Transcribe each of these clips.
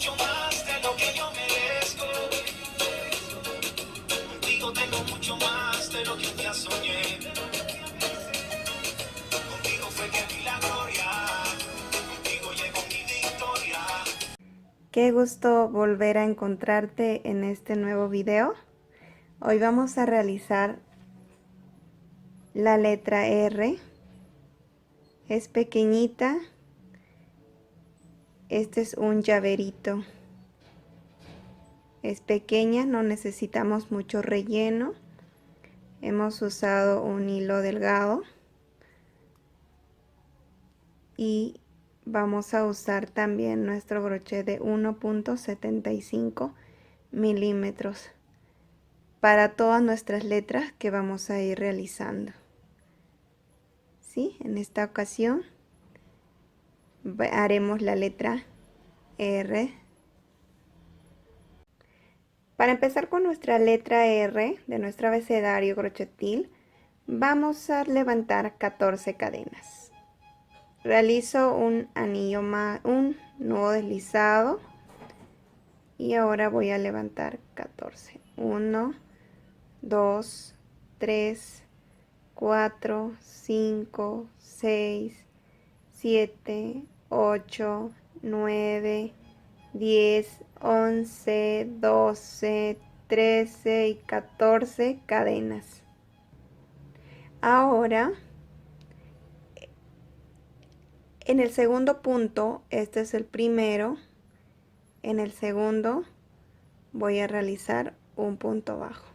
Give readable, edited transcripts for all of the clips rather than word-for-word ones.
mucho más de lo que yo merezco. Contigo tengo mucho más de lo que un día soñé. Contigo fue que vi la gloria. Contigo llegó mi victoria. Qué gusto volver a encontrarte en este nuevo video. Hoy vamos a realizar la letra R. Es pequeñita. Este es un llaverito. Es pequeña, no necesitamos mucho relleno. Hemos usado un hilo delgado. Y vamos a usar también nuestro broche de 1.75 milímetros para todas nuestras letras que vamos a ir realizando. ¿Sí? En esta ocasión haremos la letra R. Para empezar con nuestra letra R de nuestro abecedario crochetil, vamos a levantar 14 cadenas. Realizo un anillo más, un nudo deslizado, y ahora voy a levantar 14. 1, 2, 3, 4, 5, 6, 7, 8, 9, 10, 11, 12, 13 y 14 cadenas. Ahora, en el segundo punto, este es el primero, en el segundo voy a realizar un punto bajo.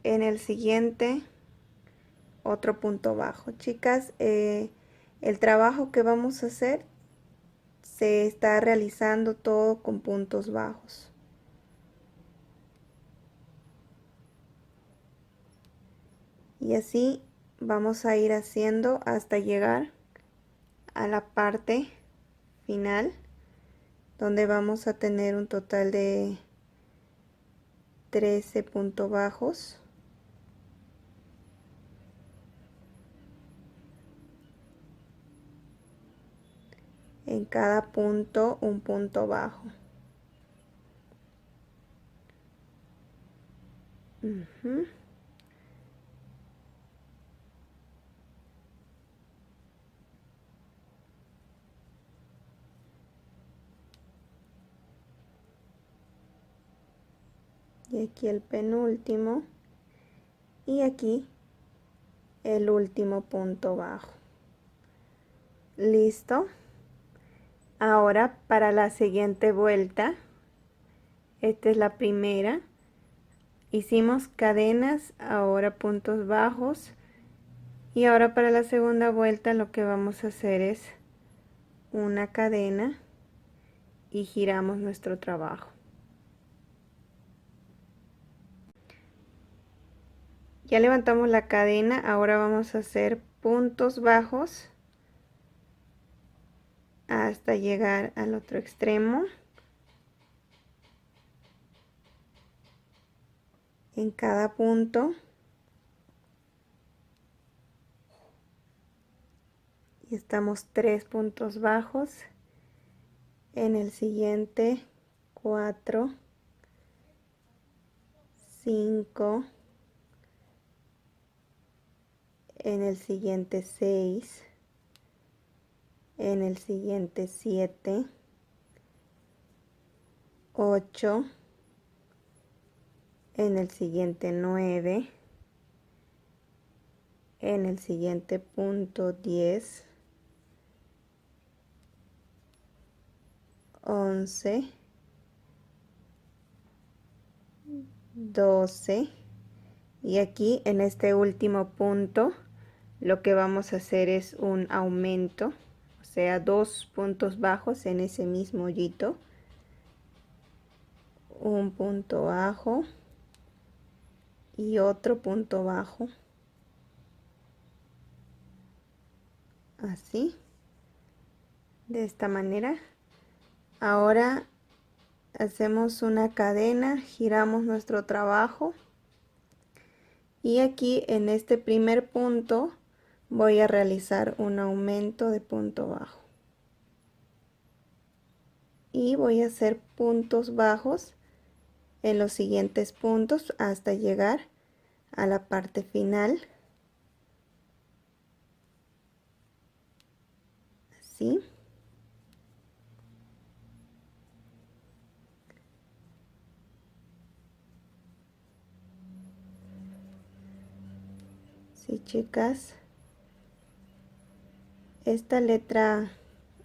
En el siguiente, otro punto bajo. Chicas, el trabajo que vamos a hacer se está realizando todo con puntos bajos. Y así vamos a ir haciendo hasta llegar a la parte final, donde vamos a tener un total de 13 puntos bajos. En cada punto un punto bajo. Y aquí el penúltimo, y aquí el último punto bajo. Listo. Ahora para la siguiente vuelta, esta es la primera, hicimos cadenas, ahora puntos bajos, y ahora para la segunda vuelta lo que vamos a hacer es una cadena y giramos nuestro trabajo. Ya levantamos la cadena, ahora vamos a hacer puntos bajos hasta llegar al otro extremo. En cada punto, y estamos 3 puntos bajos. En el siguiente 4, 5, en el siguiente 6, en el siguiente 7, 8, en el siguiente 9, en el siguiente punto 10, 11, 12, y aquí en este último punto lo que vamos a hacer es un aumento, o sea, 2 puntos bajos en ese mismo hoyito, un punto bajo y otro punto bajo, así, de esta manera. Ahora hacemos una cadena, giramos nuestro trabajo, y aquí en este primer punto voy a realizar un aumento de punto bajo. y voy a hacer puntos bajos en los siguientes puntos hasta llegar a la parte final. Así. Si chicas, esta letra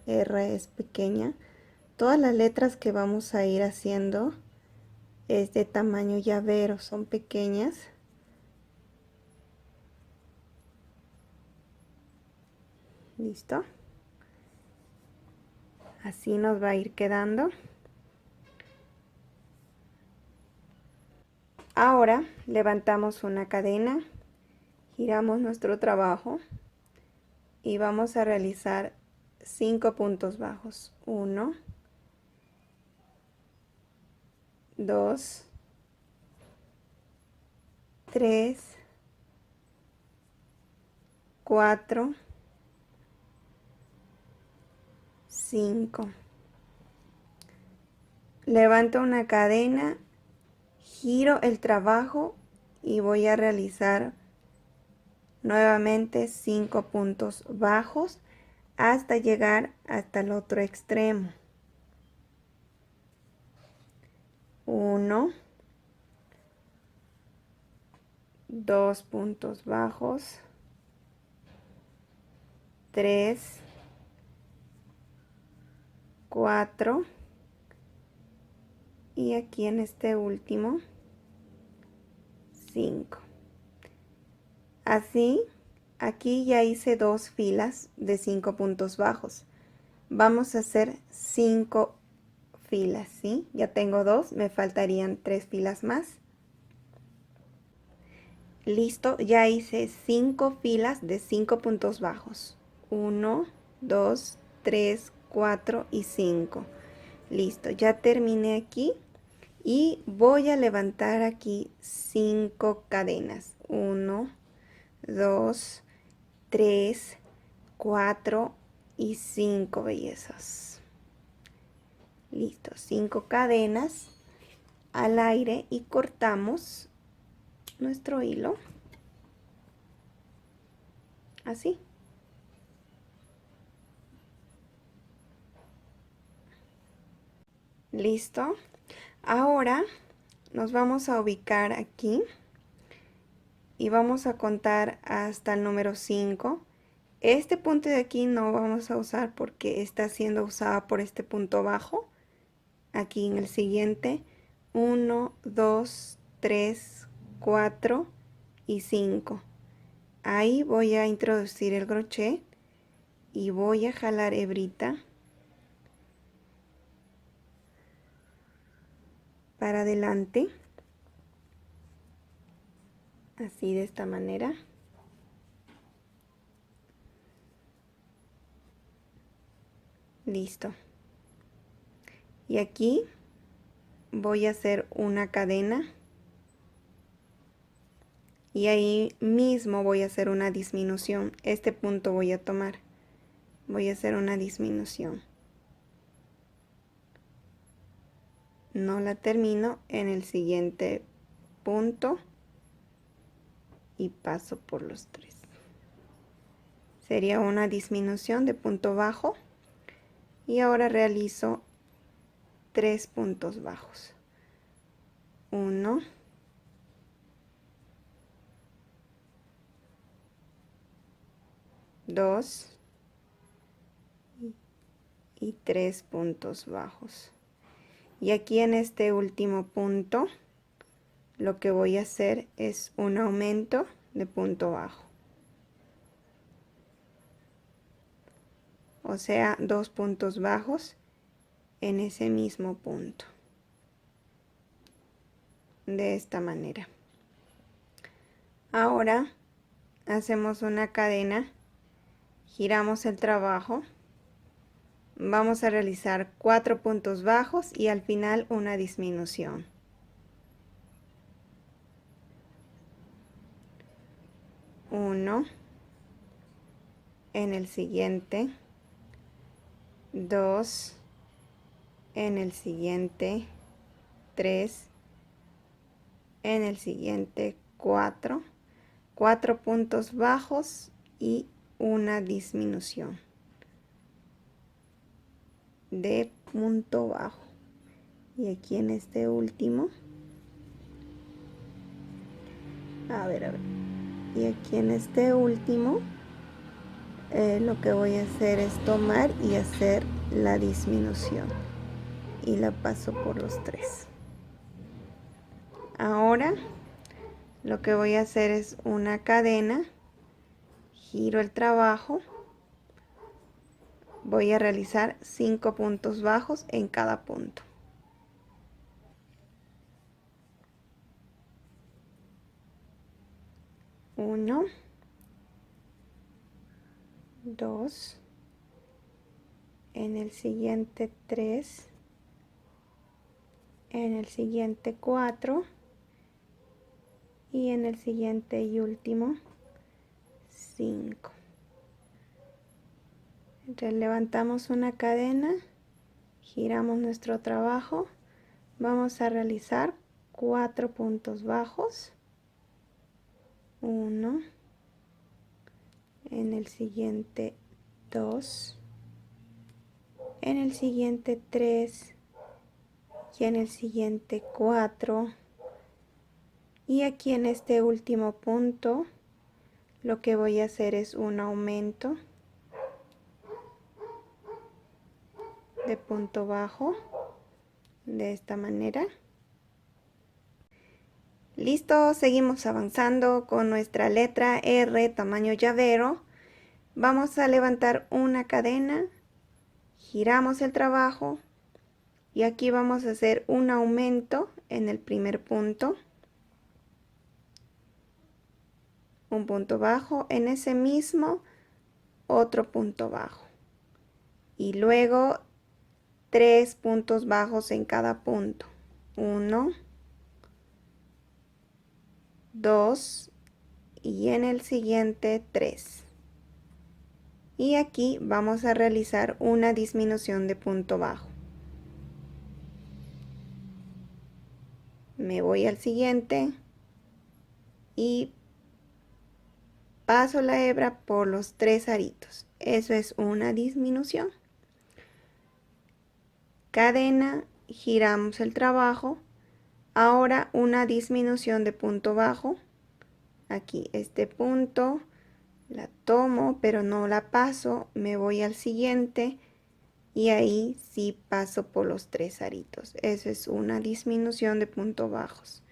R es pequeña. Todas las letras que vamos a ir haciendo es de tamaño llavero, son pequeñas. Listo. Así nos va a ir quedando. Ahora levantamos una cadena, giramos nuestro trabajo y vamos a realizar 5 puntos bajos. 1, 2, 3, 4, 5. Levanto una cadena, giro el trabajo y voy a realizar nuevamente 5 puntos bajos hasta llegar hasta el otro extremo. 1, 2 puntos bajos, 3, 4 y aquí en este último 5. Así, aquí ya hice 2 filas de 5 puntos bajos. Vamos a hacer 5 filas, ¿sí? Ya tengo 2, me faltarían 3 filas más. Listo, ya hice 5 filas de 5 puntos bajos. 1, 2, 3, 4 y 5. Listo, ya terminé aquí y voy a levantar aquí 5 cadenas. 1, 2, 3, 4 y 5 bellezas. Listo, 5 cadenas al aire y cortamos nuestro hilo así. Listo. Ahora nos vamos a ubicar aquí y vamos a contar hasta el número 5. Este punto de aquí no vamos a usar porque está siendo usada por este punto bajo. Aquí en el siguiente, 1, 2, 3, 4 y 5. Ahí voy a introducir el crochet y voy a jalar hebrita para adelante, así de esta manera. Listo. Y aquí voy a hacer una cadena y ahí mismo voy a hacer una disminución. Este punto voy a tomar, voy a hacer una disminución. No la termino en el siguiente punto y paso por los 3. Sería una disminución de punto bajo y ahora realizo 3 puntos bajos. 1, 2 y 3 puntos bajos. Y aquí en este último punto lo que voy a hacer es un aumento de punto bajo. O sea, 2 puntos bajos en ese mismo punto. De esta manera. Ahora hacemos una cadena, giramos el trabajo, vamos a realizar 4 puntos bajos y al final una disminución. 1, en el siguiente, 2, en el siguiente 3, en el siguiente 4, 4 puntos bajos y una disminución de punto bajo. Y aquí en este último, a ver, y aquí en este último lo que voy a hacer es tomar y hacer la disminución y la paso por los 3. Ahora lo que voy a hacer es una cadena, giro el trabajo, voy a realizar 5 puntos bajos en cada punto. 1, 2, en el siguiente 3, en el siguiente 4 y en el siguiente y último 5. Entonces levantamos una cadena, giramos nuestro trabajo, vamos a realizar 4 puntos bajos, 1, en el siguiente 2, en el siguiente 3 y en el siguiente 4, y aquí en este último punto lo que voy a hacer es un aumento de punto bajo de esta manera. Listo, seguimos avanzando con nuestra letra R tamaño llavero. Vamos a levantar una cadena, giramos el trabajo y aquí vamos a hacer un aumento en el primer punto, un punto bajo, en ese mismo otro punto bajo y luego 3 puntos bajos en cada punto, 1, 2 y en el siguiente 3. Y aquí vamos a realizar una disminución de punto bajo. Me voy al siguiente y paso la hebra por los 3 aritos. Eso es una disminución. Cadena, giramos el trabajo. Ahora una disminución de punto bajo. Aquí este punto, la tomo pero no la paso. Me voy al siguiente y ahí sí paso por los 3 aritos. Eso es una disminución de puntos bajos.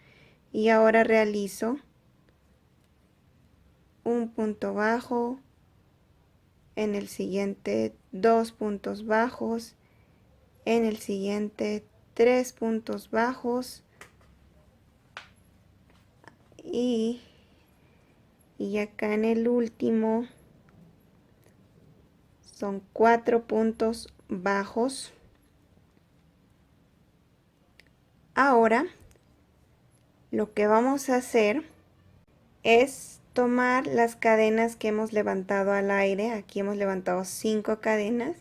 Y ahora realizo un punto bajo, en el siguiente 2 puntos bajos, en el siguiente 3 puntos bajos y acá en el último son 4 puntos bajos. Ahora lo que vamos a hacer es tomar las cadenas que hemos levantado al aire. Aquí hemos levantado 5 cadenas.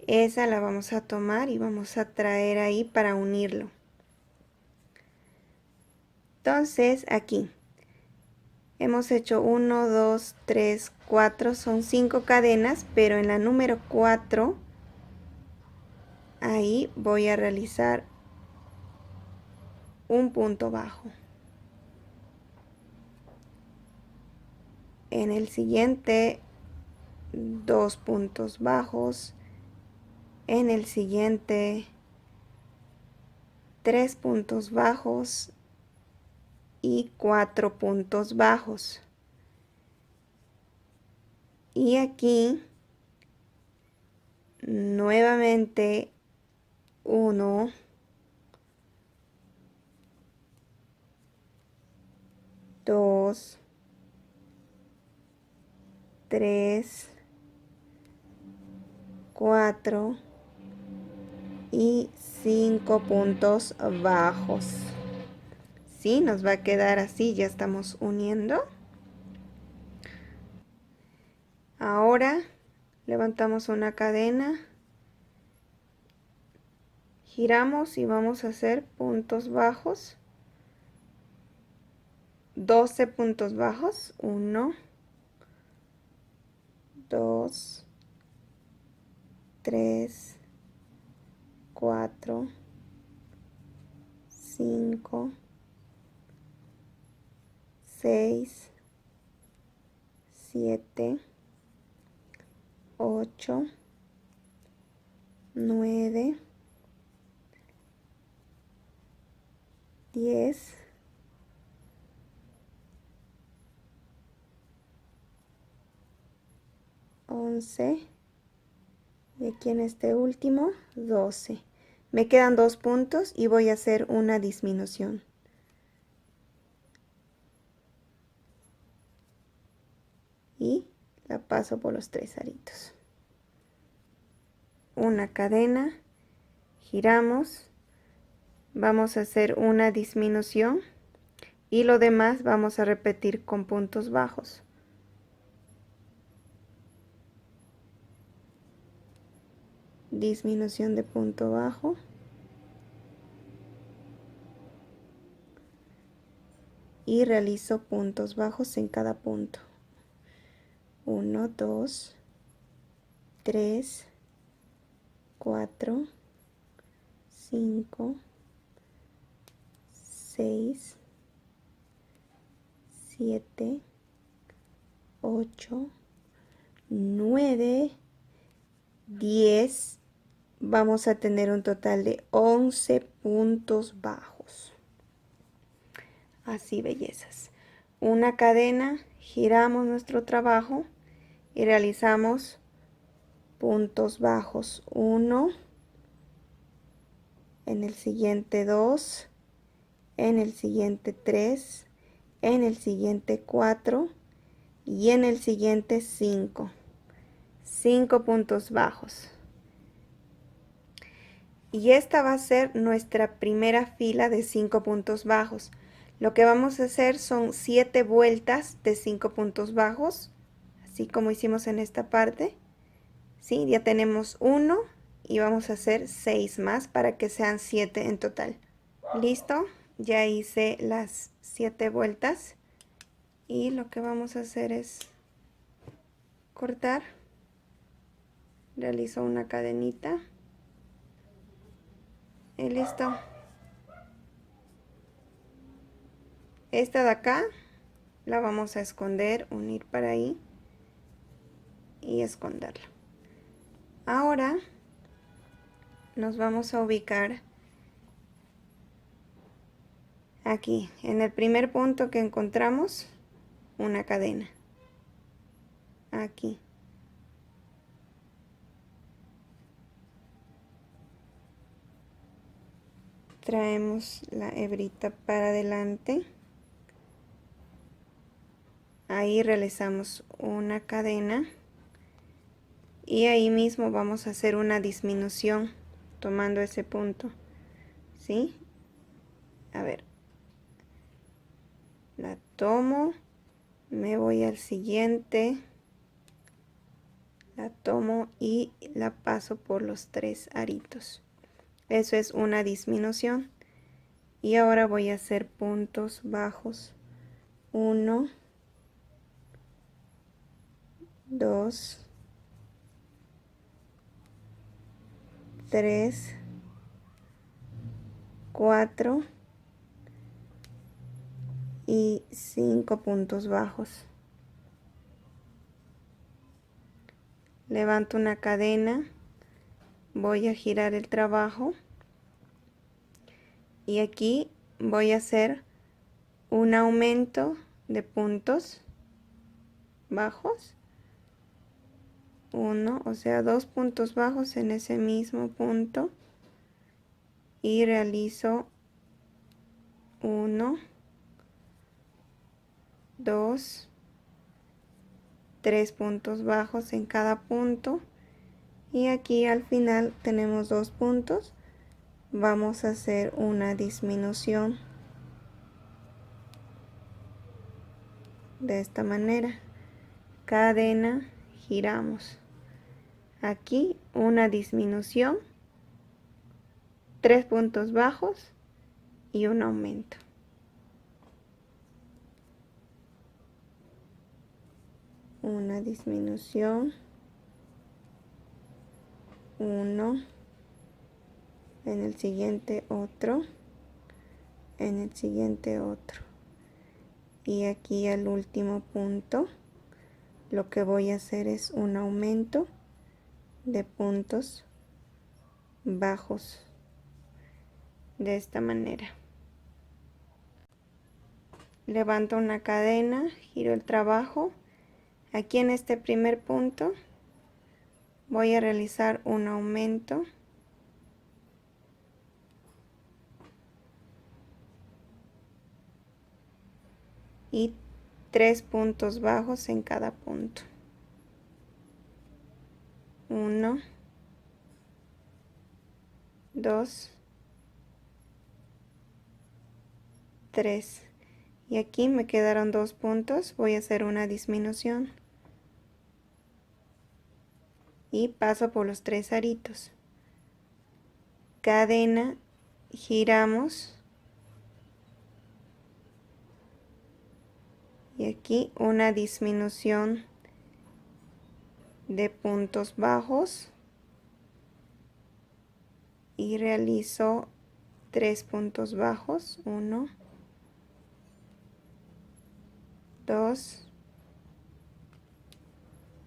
Esa la vamos a tomar y vamos a traer ahí para unirlo. Entonces aquí hemos hecho 1, 2, 3, 4, son 5 cadenas, pero en la número 4 ahí voy a realizar un punto bajo. En el siguiente 2 puntos bajos, en el siguiente 3 puntos bajos y 4 puntos bajos. Y aquí nuevamente 1, 2, 3, 4 y 5 puntos bajos. Sí, nos va a quedar así, ya estamos uniendo. Ahora levantamos una cadena, giramos y vamos a hacer puntos bajos, 12 puntos bajos, 1, 2, 3, 4, 5, 6, 7, 8, 9, 10, 11, y aquí en este último 12. Me quedan 2 puntos y voy a hacer una disminución. Y la paso por los 3 aritos. Una cadena, giramos, vamos a hacer una disminución y lo demás vamos a repetir con puntos bajos. Disminución de punto bajo. Y realizo puntos bajos en cada punto. 1, 2, 3, 4, 5, 6, 7, 8, 9, 10. Vamos a tener un total de 11 puntos bajos. Así, bellezas. Una cadena, giramos nuestro trabajo y realizamos puntos bajos. 1, en el siguiente 2, en el siguiente 3, en el siguiente 4 y en el siguiente 5. 5 puntos bajos. Y esta va a ser nuestra primera fila de 5 puntos bajos. Lo que vamos a hacer son 7 vueltas de 5 puntos bajos, así como hicimos en esta parte. ¿Sí? Ya tenemos 1 y vamos a hacer 6 más para que sean 7 en total. ¿Listo? Ya hice las 7 vueltas y lo que vamos a hacer es cortar. Realizo una cadenita. Y listo. Esta de acá la vamos a esconder, unir para ahí y esconderla. Ahora nos vamos a ubicar aquí, en el primer punto que encontramos, una cadena. Aquí. Traemos la hebrita para adelante. Ahí realizamos una cadena. Y ahí mismo vamos a hacer una disminución tomando ese punto. ¿Sí? A ver. La tomo. Me voy al siguiente. La tomo y la paso por los 3 aritos. Eso es una disminución. Y ahora voy a hacer puntos bajos. 1, 2, 3, 4 y 5 puntos bajos. Levanto una cadena, voy a girar el trabajo y aquí voy a hacer un aumento de puntos bajos. 1, o sea, 2 puntos bajos en ese mismo punto y realizo 1, 2, 3 puntos bajos en cada punto y aquí al final tenemos 2 puntos. Vamos a hacer una disminución de esta manera. Cadena, giramos. Aquí una disminución 3 puntos bajos y un aumento. Una disminución, 1, en el siguiente otro, en el siguiente otro, y aquí al último punto lo que voy a hacer es un aumento de puntos bajos de esta manera. Levanto una cadena, giro el trabajo. Aquí en este primer punto voy a realizar un aumento y 3 puntos bajos en cada punto. 1, 2, 3. Y aquí me quedaron 2 puntos. Voy a hacer una disminución y paso por los 3 aritos. Cadena, giramos y aquí una disminución de puntos bajos y realizo 3 puntos bajos, 1, 2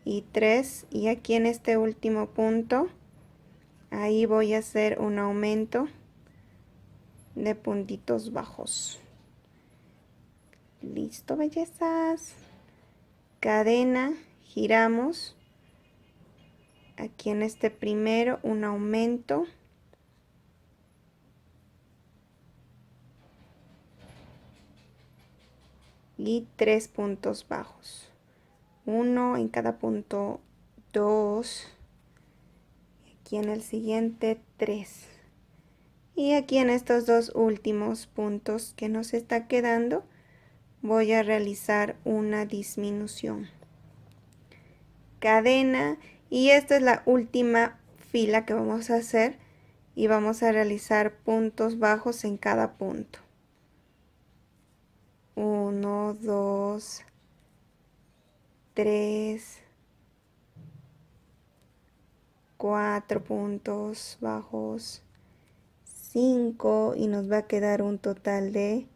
y 3, y aquí en este último punto ahí voy a hacer un aumento de puntitos bajos. Listo, bellezas. Cadena, giramos. Aquí en este primero un aumento. Y 3 puntos bajos. 1 en cada punto, 2. Aquí en el siguiente 3. Y aquí en estos dos últimos puntos que nos está quedando, voy a realizar una disminución. Cadena, y esta es la última fila que vamos a hacer y vamos a realizar puntos bajos en cada punto. 1, 2, 3, 4 puntos bajos, 5, y nos va a quedar un total de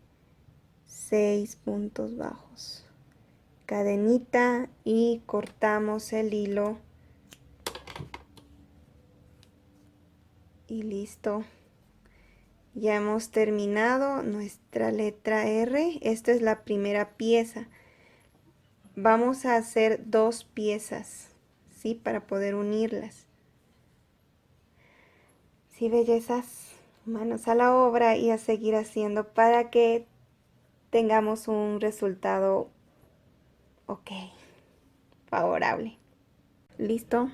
6 puntos bajos. Cadenita y cortamos el hilo y listo. Ya hemos terminado nuestra letra R. Esta es la primera pieza. Vamos a hacer 2 piezas, ¿sí? Para poder unirlas. Sí, bellezas, manos a la obra y a seguir haciendo para que tengamos un resultado ok, favorable. Listo.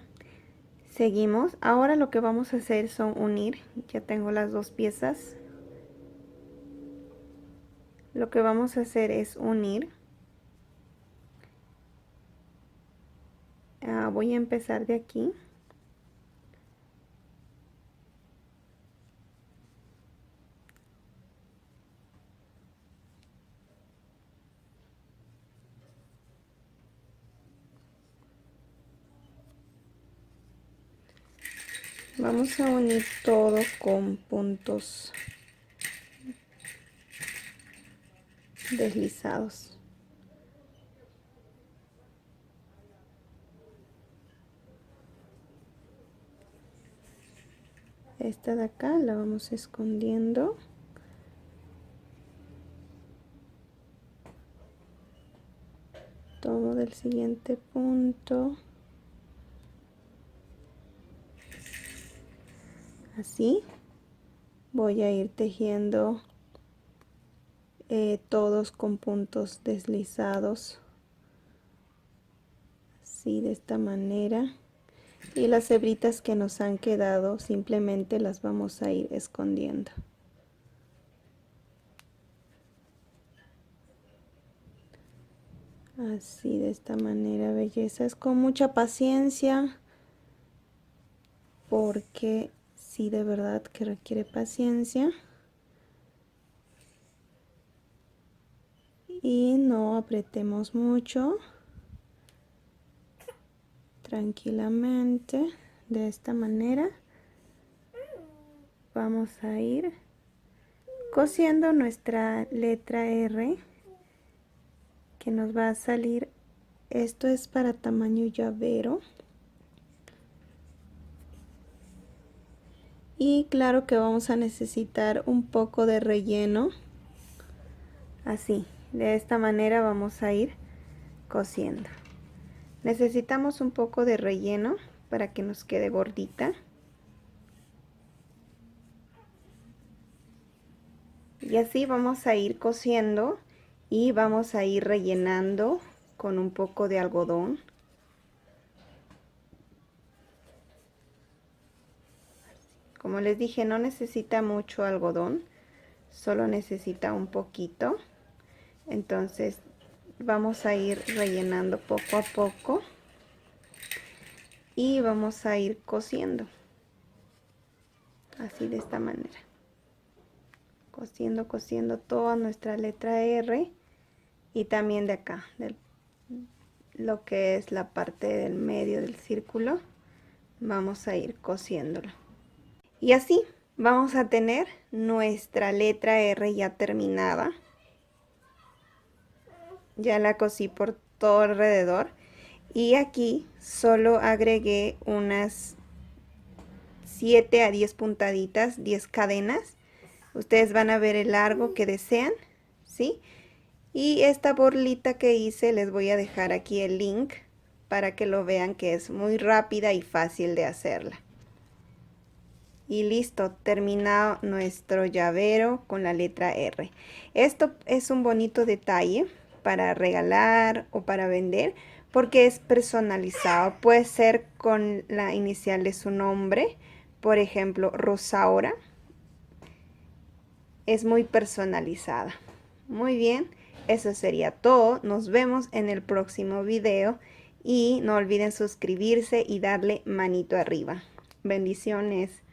Seguimos. Ahora lo que vamos a hacer son unir. Ya tengo las 2 piezas. Lo que vamos a hacer es unir. Voy a empezar de aquí. Vamos a unir todo con puntos deslizados. Esta de acá la vamos escondiendo. Tomo del siguiente punto. Así. Voy a ir tejiendo todos con puntos deslizados. Así, de esta manera. Y las hebritas que nos han quedado simplemente las vamos a ir escondiendo. Así, de esta manera, bellezas, con mucha paciencia, porque sí de verdad que requiere paciencia. Y no apretemos mucho. Tranquilamente, de esta manera vamos a ir cosiendo nuestra letra R, que nos va a salir. Esto es para tamaño llavero. Y claro que vamos a necesitar un poco de relleno. Así, de esta manera vamos a ir cosiendo. Necesitamos un poco de relleno para que nos quede gordita. Y así vamos a ir cosiendo y vamos a ir rellenando con un poco de algodón. Como les dije, no necesita mucho algodón, solo necesita un poquito. Entonces vamos a ir rellenando poco a poco y vamos a ir cosiendo. Así, de esta manera. Cosiendo toda nuestra letra R y también de acá, lo que es la parte del medio del círculo, vamos a ir cosiéndolo. Y así vamos a tener nuestra letra R ya terminada. Ya la cosí por todo alrededor y aquí solo agregué unas 7 a 10 puntaditas, 10 cadenas. Ustedes van a ver el largo que desean, ¿sí? Y esta borlita que hice, les voy a dejar aquí el link para que lo vean, que es muy rápida y fácil de hacerla. Y listo, terminado nuestro llavero con la letra R. Esto es un bonito detalle para regalar o para vender, porque es personalizado. Puede ser con la inicial de su nombre, por ejemplo, Rosaura. Es muy personalizada. Muy bien, eso sería todo. Nos vemos en el próximo video y no olviden suscribirse y darle manito arriba. Bendiciones.